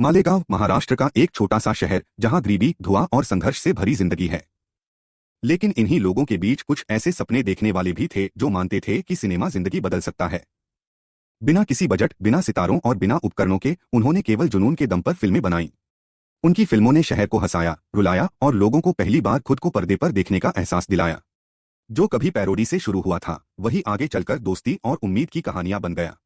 मालेगांव महाराष्ट्र का एक छोटा सा शहर जहां गरीबी, धुआं और संघर्ष से भरी जिंदगी है। लेकिन इन्हीं लोगों के बीच कुछ ऐसे सपने देखने वाले भी थे जो मानते थे कि सिनेमा जिंदगी बदल सकता है। बिना किसी बजट, बिना सितारों और बिना उपकरणों के उन्होंने केवल जुनून के दम पर फिल्में बनाई। उनकी फिल्मों ने शहर को हंसाया, रुलाया और लोगों को पहली बार खुद को पर्दे पर देखने का एहसास दिलाया। जो कभी पैरोडी से शुरू हुआ था वही आगे चलकर दोस्ती और उम्मीद की कहानियां बन गया।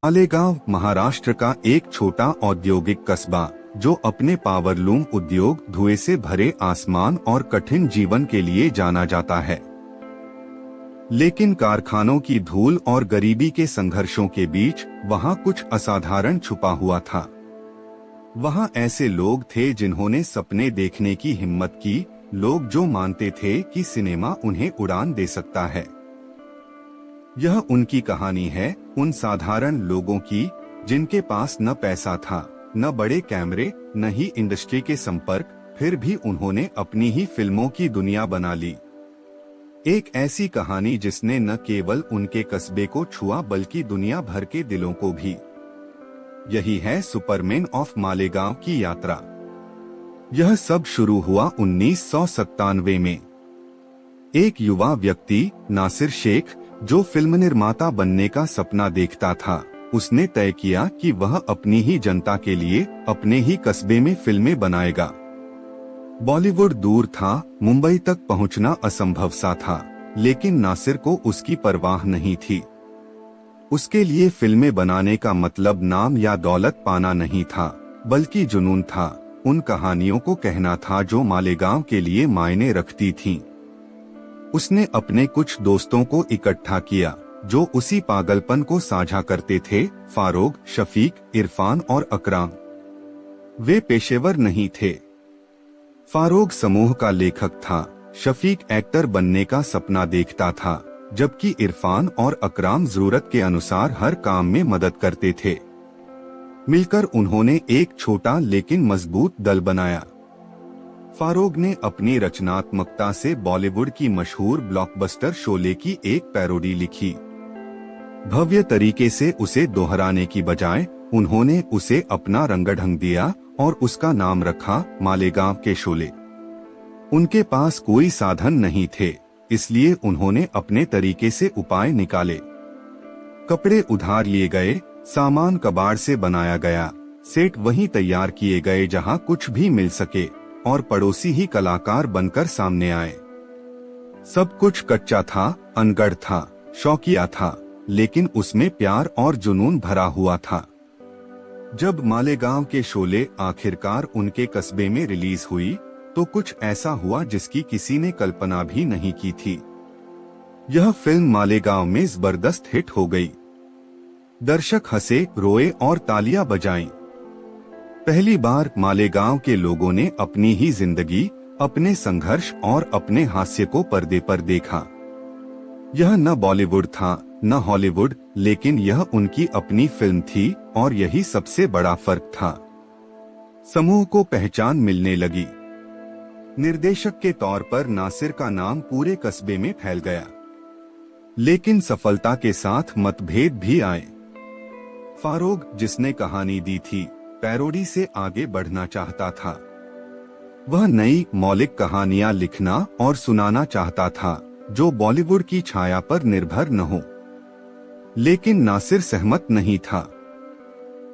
मालेगांव महाराष्ट्र का एक छोटा औद्योगिक कस्बा जो अपने पावरलूम उद्योग, धुएं से भरे आसमान और कठिन जीवन के लिए जाना जाता है। लेकिन कारखानों की धूल और गरीबी के संघर्षों के बीच वहां कुछ असाधारण छुपा हुआ था। वहां ऐसे लोग थे जिन्होंने सपने देखने की हिम्मत की, लोग जो मानते थे कि सिनेमा उन्हें उड़ान दे सकता है। यह उनकी कहानी है, उन साधारण लोगों की जिनके पास न पैसा था, न बड़े कैमरे, न ही इंडस्ट्री के संपर्क, फिर भी उन्होंने अपनी ही फिल्मों की दुनिया बना ली। एक ऐसी कहानी जिसने न केवल उनके कस्बे को छुआ बल्कि दुनिया भर के दिलों को भी। यही है सुपरमैन ऑफ मालेगांव की यात्रा। यह सब शुरू हुआ 1997 में। एक युवा व्यक्ति नासिर शेख, जो फिल्म निर्माता बनने का सपना देखता था, उसने तय किया कि वह अपनी ही जनता के लिए अपने ही कस्बे में फिल्में बनाएगा। बॉलीवुड दूर था, मुंबई तक पहुंचना असंभव सा था, लेकिन नासिर को उसकी परवाह नहीं थी। उसके लिए फिल्में बनाने का मतलब नाम या दौलत पाना नहीं था, बल्कि जुनून था, उन कहानियों को कहना था जो मालेगांव के लिए मायने रखती थीं। उसने अपने कुछ दोस्तों को इकट्ठा किया जो उसी पागलपन को साझा करते थे, फारोग, शफीक, इरफान और अकराम। वे पेशेवर नहीं थे। फारोग समूह का लेखक था, शफीक एक्टर बनने का सपना देखता था, जबकि इरफान और अकराम जरूरत के अनुसार हर काम में मदद करते थे। मिलकर उन्होंने एक छोटा लेकिन मजबूत दल बनाया। फारोग ने अपनी रचनात्मकता से बॉलीवुड की मशहूर ब्लॉकबस्टर शोले की एक पैरोडी लिखी। भव्य तरीके से उसे दोहराने की बजाय उन्होंने उसे अपना रंगढंग दिया और उसका नाम रखा मालेगांव के शोले। उनके पास कोई साधन नहीं थे, इसलिए उन्होंने अपने तरीके से उपाय निकाले। कपड़े उधार लिए गए, सामान कबाड़ से बनाया गया, सेट वहीं तैयार किए गए जहां कुछ भी मिल सके, और पड़ोसी ही कलाकार बनकर सामने आए। सब कुछ कच्चा था, अनगढ़ था, शौकिया था, लेकिन उसमें प्यार और जुनून भरा हुआ था। जब मालेगांव के शोले आखिरकार उनके कस्बे में रिलीज हुई तो कुछ ऐसा हुआ जिसकी किसी ने कल्पना भी नहीं की थी। यह फिल्म मालेगांव में जबरदस्त हिट हो गई। दर्शक हंसे, रोए और तालियां बजाईं। पहली बार मालेगांव के लोगों ने अपनी ही जिंदगी, अपने संघर्ष और अपने हास्य को पर्दे पर देखा। यह न बॉलीवुड था, न हॉलीवुड, लेकिन यह उनकी अपनी फिल्म थी और यही सबसे बड़ा फर्क था। समूह को पहचान मिलने लगी। निर्देशक के तौर पर नासिर का नाम पूरे कस्बे में फैल गया। लेकिन सफलता के साथ मतभेद भी आए। फारोग, जिसने कहानी दी थी, पैरोडी से आगे बढ़ना चाहता था। वह नई मौलिक कहानियां लिखना और सुनाना चाहता था जो बॉलीवुड की छाया पर निर्भर न हो। लेकिन नासिर सहमत नहीं था।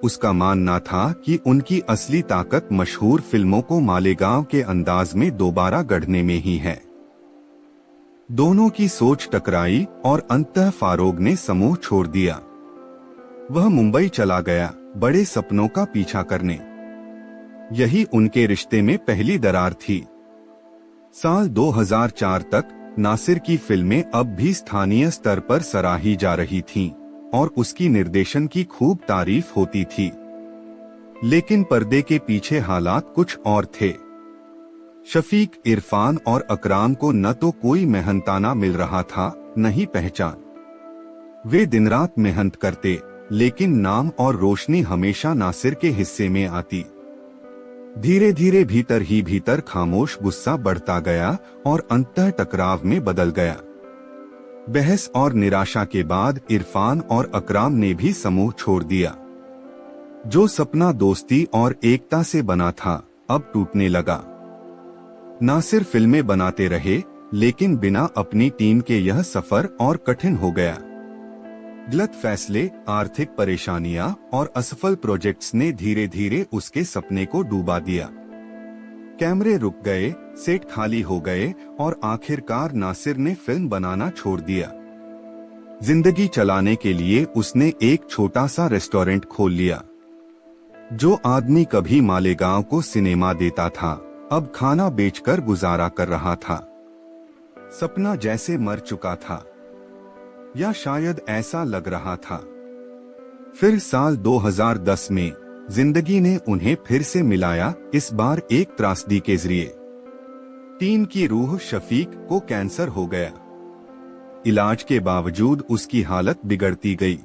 उसका मानना था कि उनकी असली ताकत मशहूर फिल्मों को मालेगांव के अंदाज में दोबारा गढ़ने में ही है। दोनों की सोच टकराई और अंततः फारोग ने समूह छोड़ दिया। वह मुंबई चला गया, बड़े सपनों का पीछा करने। यही उनके रिश्ते में पहली दरार थी। साल 2004 तक नासिर की फिल्में अब भी स्थानीय स्तर पर सराही जा रही थीं और उसकी निर्देशन की खूब तारीफ होती थी। लेकिन पर्दे के पीछे हालात कुछ और थे। शफीक, इरफान और अकराम को न तो कोई मेहनताना मिल रहा था, न ही पहचान। वे दिन रात मेहनत करते, लेकिन नाम और रोशनी हमेशा नासिर के हिस्से में आती। धीरे धीरे भीतर ही भीतर खामोश गुस्सा बढ़ता गया और अंततः टकराव में बदल गया। बहस और निराशा के बाद इरफान और अकराम ने भी समूह छोड़ दिया। जो सपना दोस्ती और एकता से बना था, अब टूटने लगा। नासिर फिल्में बनाते रहे, लेकिन बिना अपनी टीम के यह सफर और कठिन हो गया। गलत फैसले, आर्थिक परेशानियां और असफल प्रोजेक्ट्स ने धीरे धीरे उसके सपने को डूबा दिया। कैमरे रुक गए, सेट खाली हो गए और आखिरकार नासिर ने फिल्म बनाना छोड़ दिया। जिंदगी चलाने के लिए उसने एक छोटा सा रेस्टोरेंट खोल लिया। जो आदमी कभी मालेगांव को सिनेमा देता था, अब खाना बेचकर गुजारा कर रहा था। सपना जैसे मर चुका था, या शायद ऐसा लग रहा था। फिर साल 2010 में जिंदगी ने उन्हें फिर से मिलाया, इस बार एक त्रासदी के जरिए। टीम की रूह शफीक को कैंसर हो गया। इलाज के बावजूद उसकी हालत बिगड़ती गई।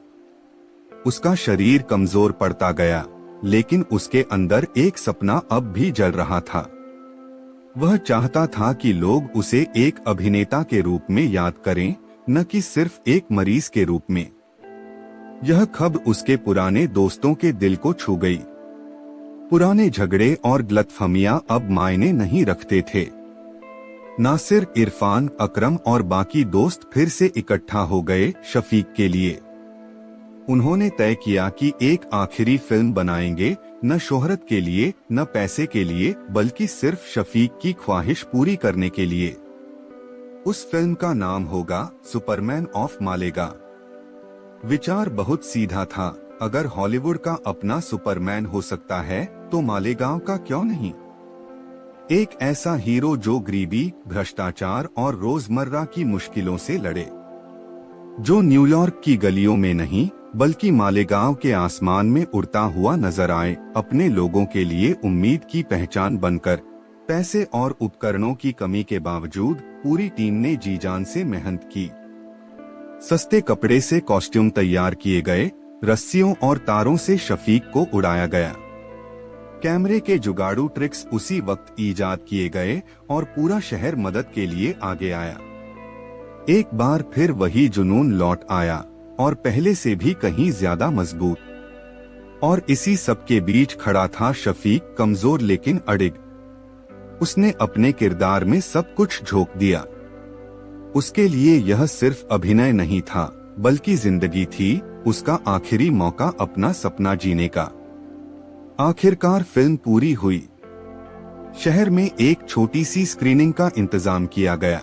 उसका शरीर कमजोर पड़ता गया, लेकिन उसके अंदर एक सपना अब भी जल रहा था। वह चाहता था कि लोग उसे एक अभिनेता के रूप में याद करें, न कि सिर्फ एक मरीज के रूप में। यह खबर उसके पुराने दोस्तों के दिल को छू गई। पुराने झगड़े और गलतफहमियां अब मायने नहीं रखते थे। नासिर, इरफान, अकरम और बाकी दोस्त फिर से इकट्ठा हो गए शफीक के लिए। उन्होंने तय किया कि एक आखिरी फिल्म बनाएंगे, न शोहरत के लिए, न पैसे के लिए, बल्कि सिर्फ शफीक की ख्वाहिश पूरी करने के लिए। उस फिल्म का नाम होगा सुपरमैन ऑफ मालेगांव। विचार बहुत सीधा था, अगर हॉलीवुड का अपना सुपरमैन हो सकता है, तो मालेगांव का क्यों नहीं। एक ऐसा हीरो जो गरीबी, भ्रष्टाचार और रोजमर्रा की मुश्किलों से लड़े, जो न्यूयॉर्क की गलियों में नहीं बल्कि मालेगांव के आसमान में उड़ता हुआ नजर आए, अपने लोगों के लिए उम्मीद की पहचान बनकर। पैसे और उपकरणों की कमी के बावजूद पूरी टीम ने जी जान से मेहनत की। सस्ते कपड़े से कॉस्ट्यूम तैयार किए गए, रस्सियों और तारों से शफीक को उड़ाया गया। कैमरे के जुगाड़ू ट्रिक्स उसी वक्त इजाद किए गए और पूरा शहर मदद के लिए आगे आया। एक बार फिर वही जुनून लौट आया, और पहले से भी कहीं ज्यादा मजबूत। और इसी सब के बीच खड़ा था शफीक, कमजोर लेकिन अडिग। उसने अपने किरदार में सब कुछ झोंक दिया। उसके लिए यह सिर्फ अभिनय नहीं था, बल्कि जिंदगी थी, उसका आखिरी मौका अपना सपना जीने का। आखिरकार फिल्म पूरी हुई। शहर में एक छोटी सी स्क्रीनिंग का इंतजाम किया गया।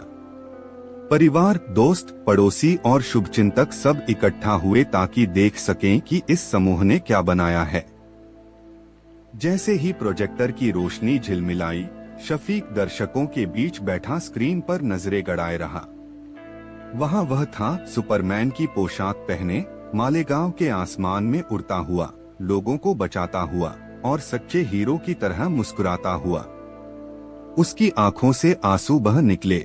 परिवार, दोस्त, पड़ोसी और शुभचिंतक सब इकट्ठा हुए ताकि देख सकें कि इस समूह ने क्या बनाया है। जैसे ही प्रोजेक्टर की रोशनी झिलमिलाई, शफीक दर्शकों के बीच बैठा स्क्रीन पर नजरें गड़ाए रहा। वहाँ वह था, सुपरमैन की पोशाक पहने, मालेगांव के आसमान में उड़ता हुआ, लोगों को बचाता हुआ और सच्चे हीरो की तरह मुस्कुराता हुआ। उसकी आंखों से आंसू बह निकले।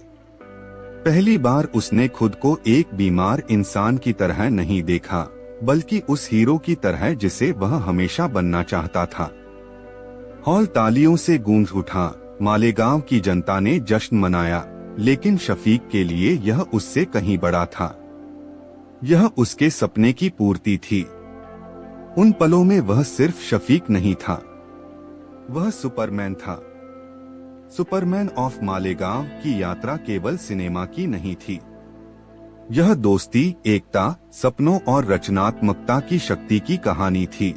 पहली बार उसने खुद को एक बीमार इंसान की तरह नहीं देखा, बल्कि उस हीरो की तरह जिसे वह हमेशा बनना चाहता था। हॉल तालियों से गूंज उठा। मालेगांव की जनता ने जश्न मनाया, लेकिन शफीक के लिए यह उससे कहीं बड़ा था। यह उसके सपने की पूर्ति थी। उन पलों में वह सिर्फ शफीक नहीं था, वह सुपरमैन था। सुपरमैन ऑफ मालेगांव की यात्रा केवल सिनेमा की नहीं थी। यह दोस्ती, एकता, सपनों और रचनात्मकता की शक्ति की कहानी थी।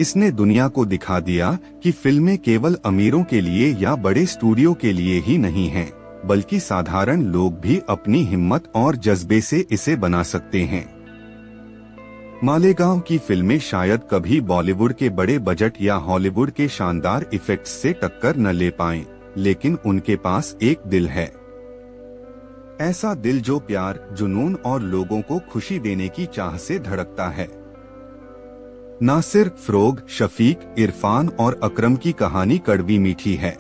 इसने दुनिया को दिखा दिया कि फिल्में केवल अमीरों के लिए या बड़े स्टूडियो के लिए ही नहीं हैं, बल्कि साधारण लोग भी अपनी हिम्मत और जज्बे से इसे बना सकते हैं। मालेगांव की फिल्में शायद कभी बॉलीवुड के बड़े बजट या हॉलीवुड के शानदार इफेक्ट्स से टक्कर न ले पाएं, लेकिन उनके पास एक दिल है। ऐसा दिल जो प्यार, जुनून और लोगों को खुशी देने की चाह से धड़कता है। नासिर, फरोग, शफीक, इरफान और अकरम की कहानी कड़वी मीठी है।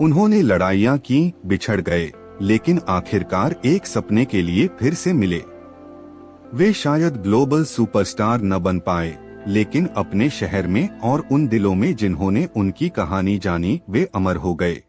उन्होंने लड़ाइयाँ की, बिछड़ गए, लेकिन आखिरकार एक सपने के लिए फिर से मिले। वे शायद ग्लोबल सुपरस्टार न बन पाए, लेकिन अपने शहर में और उन दिलों में जिन्होंने उनकी कहानी जानी, वे अमर हो गए।